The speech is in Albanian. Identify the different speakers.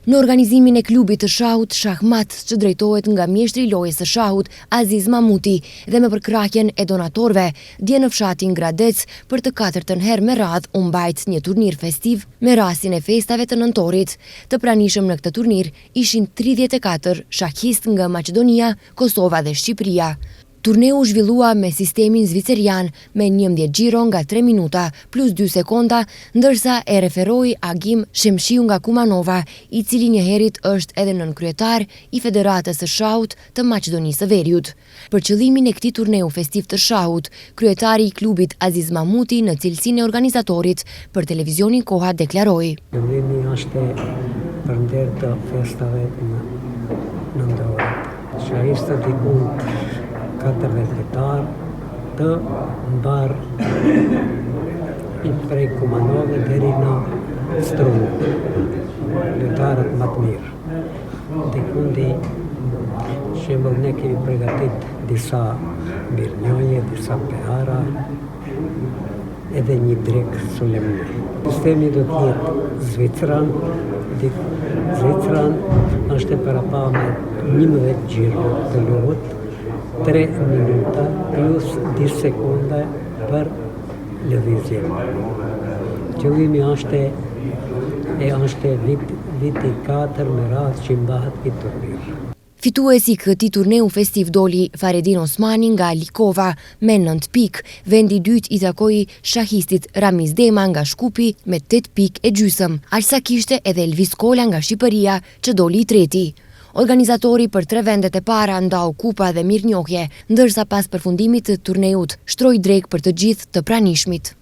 Speaker 1: Në organizimin e klubit të shahut Shahmat, që drejtohet nga mjeshtri i lojës së shahut Aziz Mamuti dhe me përkrahjen e donatorëve, dje në fshatin Gradec për të katërtën herë me radhë u mbajt një turnir festiv me rastin e festave të nëntorit. Të pranishëm në këtë turnir ishin 34 shahist nga Maqedonia, Kosova dhe Shqipëria. Turneu u zhvillua me sistemin zvicerian me 11 xhiro nga 3 minuta plus 2 sekonda, ndërsa e referoi Agim Shemshiu nga Kumanova, i cili njëherët është edhe nënkryetar i Federatës së Shahut të Maqedonisë së Veriut. Për qëllimin e këtij turneu festiv të shahut, kryetari i klubit Aziz Mamuti në cilësinë e organizatorit për televizionin Koha deklaroi:
Speaker 2: Qëllimi është përnder të festave nëntore. Shahistët diku 4 vjetar të mbar i prej Kumanove deri në Strunë, lojtarët më të mirë. Dikundi shembull ne kemi përgatit disa mirënjohje, disa pehara, edhe një drek solemne. Sistemi do të jetë Zvicran është parapa me 11 xhiro të luhet, 3 minuta plus 10 sekonda për lëvizje. Qëllimi është viti 4 me radhë që mbahet këtë turnir.
Speaker 1: Fituesi i këtij turneu festiv doli Faredin Osmani nga Likova me 9 pikë, vendi i dytë i takoi shahistit Ramiz Dema nga Shkupi me 8 pikë e gjysmë, aq sa kishte edhe Elvis Kola nga Shqipëria që doli i treti. Organizatori për 3 vendet e para ndau kupa dhe mirënjohje, ndërsa pas përfundimit të turneut shtroi drek për të gjithë të pranishmit.